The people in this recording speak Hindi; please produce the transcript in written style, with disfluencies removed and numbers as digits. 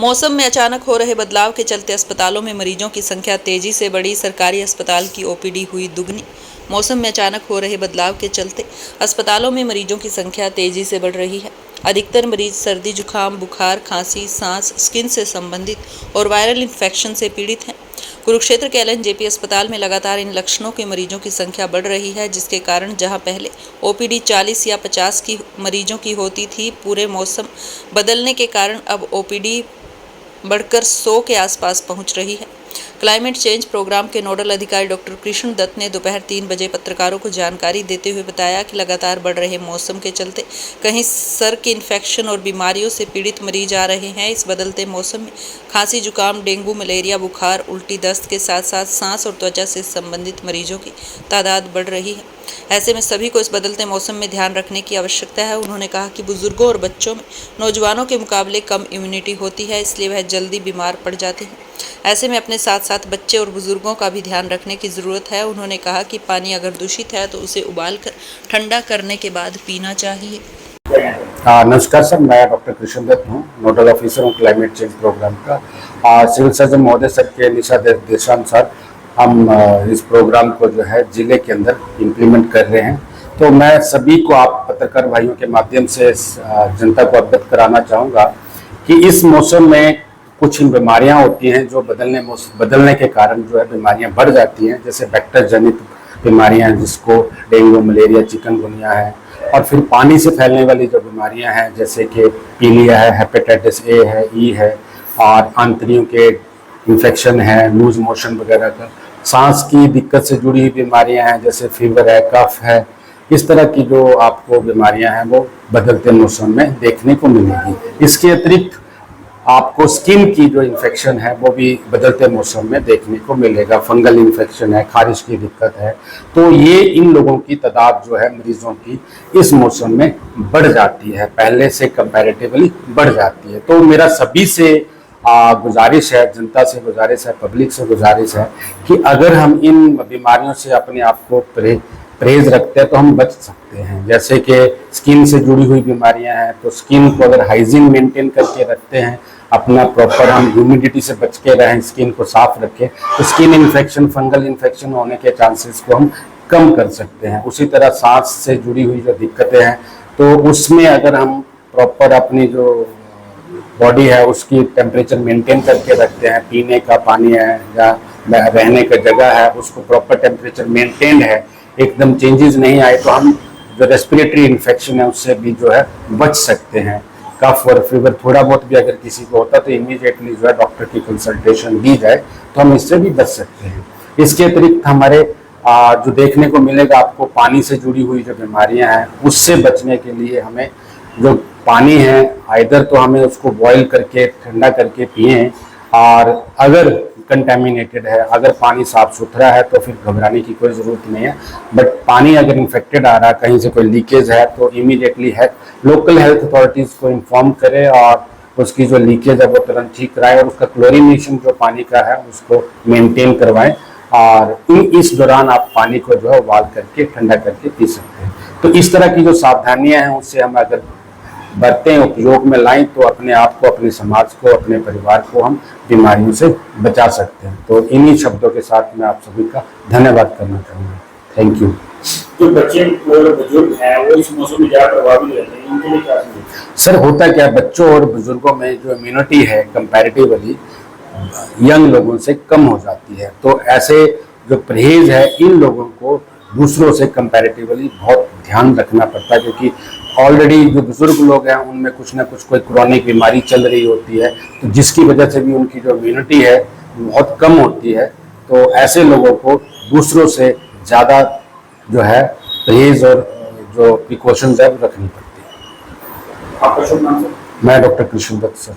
मौसम में अचानक हो रहे बदलाव के चलते अस्पतालों में मरीजों की संख्या तेजी से बढ़ी। सरकारी अस्पताल की ओपीडी हुई दुगनी। मौसम में अचानक हो रहे बदलाव के चलते अस्पतालों में मरीजों की संख्या तेजी से बढ़ रही है। अधिकतर मरीज सर्दी, जुकाम, बुखार, खांसी, सांस, स्किन से संबंधित और वायरल इन्फेक्शन से पीड़ित हैं। कुरुक्षेत्र के LNJP अस्पताल में लगातार इन लक्षणों के मरीजों की संख्या बढ़ रही है, जिसके कारण जहां पहले ओपीडी 40 या 50 की मरीजों की होती थी, पूरे मौसम बदलने के कारण अब ओपीडी बढ़कर 100 के आसपास पहुंच रही है। क्लाइमेट चेंज प्रोग्राम के नोडल अधिकारी डॉक्टर कृष्ण दत्त ने दोपहर 3 बजे पत्रकारों को जानकारी देते हुए बताया कि लगातार बढ़ रहे मौसम के चलते कहीं सर के इन्फेक्शन और बीमारियों से पीड़ित मरीज आ रहे हैं। इस बदलते मौसम में खांसी, जुकाम, डेंगू, मलेरिया, बुखार, उल्टी, दस्त के साथ साथ सांस और त्वचा से संबंधित मरीजों की तादाद बढ़ रही है। ऐसे में सभी को इस बदलते मौसम में ध्यान रखने की आवश्यकता है। उन्होंने कहा कि बुजुर्गों और बच्चों में नौजवानों के मुकाबले कम इम्यूनिटी होती है, इसलिए वह जल्दी बीमार पड़ जाते हैं। ऐसे में अपने साथ साथ बच्चे और बुजुर्गों का भी ध्यान रखने की ज़रूरत है। उन्होंने कहा कि पानी अगर दूषित है तो उसे उबालकर ठंडा करने के बाद पीना चाहिए। नमस्कार सर, मैं डॉक्टर कृष्ण दत्त हूँ, नोडल ऑफिसर हूँ क्लाइमेट चेंज प्रोग्राम का। सिविल सर्जन महोदय सर के निर्देशानुसार हम इस प्रोग्राम को जो है जिले के अंदर इम्प्लीमेंट कर रहे हैं। तो मैं सभी को, आप पत्रकार भाइयों के माध्यम से जनता को अवगत कराना चाहूँगा कि इस मौसम में कुछ बीमारियां होती हैं जो बदलने के कारण जो है बीमारियां बढ़ जाती हैं, जैसे वेक्टर जनित बीमारियां जिसको डेंगू, मलेरिया, चिकनगुनिया है, और फिर पानी से फैलने वाली जो बीमारियां हैं जैसे कि पीलिया है, हेपेटाइटिस ए है, ई है, और आंतड़ियों के इन्फेक्शन है, लूज मोशन वगैरह का, सांस की दिक्कत से जुड़ी हुई बीमारियां हैं जैसे फीवर है, कफ है। इस तरह की जो आपको बीमारियां हैं वो बदलते मौसम में देखने को मिलेगी। इसके अतिरिक्त आपको स्किन की जो इन्फेक्शन है वो भी बदलते मौसम में देखने को मिलेगा। फंगल इन्फेक्शन है, खारिश की दिक्कत है, तो ये इन लोगों की तादाद जो है मरीजों की इस मौसम में बढ़ जाती है, पहले से कंपैरेटिवली बढ़ जाती है। तो मेरा सभी से गुजारिश है, जनता से गुजारिश है, पब्लिक से गुजारिश है कि अगर हम इन बीमारियों से अपने आप को परहेज रखते हैं तो हम बच सकते हैं। जैसे कि स्किन से जुड़ी हुई बीमारियां हैं, तो स्किन को अगर हाइजीन मेंटेन करके रखते हैं, अपना प्रॉपर हम ह्यूमिडिटी से बच के रहें, स्किन को साफ रखें, तो स्किन इन्फेक्शन, फंगल इन्फेक्शन होने के चांसेस को हम कम कर सकते हैं। उसी तरह सांस से जुड़ी हुई जो दिक्कतें हैं तो उसमें अगर हम प्रॉपर अपनी जो बॉडी है उसकी टेम्परेचर मेंटेन करके रखते हैं, पीने का पानी है या रहने का जगह है उसको प्रॉपर टेम्परेचर मेंटेन है, एकदम चेंजेस नहीं आए, तो हम जो रेस्पिरेटरी इन्फेक्शन है उससे भी जो है बच सकते हैं। कफ और फीवर थोड़ा बहुत भी अगर किसी को होता तो इमीडिएटली जो है डॉक्टर की कंसल्टेशन दी जाए तो हम इससे भी बच सकते हैं। इसके अतिरिक्त हमारे जो देखने को मिलेगा आपको, पानी से जुड़ी हुई जो बीमारियां हैं उससे बचने के लिए हमें जो पानी है आइदर तो हमें उसको बॉईल करके ठंडा करके पिएं, और अगर कंटेमिनेटेड है, अगर पानी साफ सुथरा है तो फिर घबराने की कोई ज़रूरत नहीं है। बट पानी अगर इन्फेक्टेड आ रहा है, कहीं से कोई लीकेज है, तो इमीडिएटली है लोकल हेल्थ अथॉरिटीज़ को इन्फॉर्म करें और उसकी जो लीकेज है वो तुरंत ठीक कराएं, और उसका क्लोरीनेशन जो पानी का है उसको मेंटेन करवाएं, और इस दौरान आप पानी को जो है उबाल करके ठंडा करके पी सकते हैं। तो इस तरह की जो सावधानियां हैं उससे हम अगर बरतें, उपयोग में लाएं, तो अपने आप को, अपने समाज को, अपने परिवार को हम बीमारियों से बचा सकते हैं। तो इन्हीं शब्दों के साथ मैं आप सभी का धन्यवाद करना चाहूँगा। Thank you. जो बच्चे और बुजुर्ग हैं वो इस मौसम में ज़्यादा प्रभावित रहते हैं, इनके लिए क्या सर होता क्या, बच्चों और बुजुर्गों में जो इम्यूनिटी है कंपैरेटिवली यंग लोगों से कम हो जाती है, तो ऐसे जो परहेज है इन लोगों को दूसरों से कंपैरेटिवली बहुत ध्यान रखना पड़ता है, क्योंकि ऑलरेडी जो बुजुर्ग लोग हैं उनमें कुछ ना कुछ कोई क्रॉनिक बीमारी चल रही होती है, तो जिसकी वजह से भी उनकी जो इम्यूनिटी है बहुत कम होती है। तो ऐसे लोगों को दूसरों से ज़्यादा जो है परहेज और जो प्रिकॉशंस है वो रखनी पड़ती है। आपका शुभ नाम सर? मैं डॉक्टर कृष्ण दत्त सर।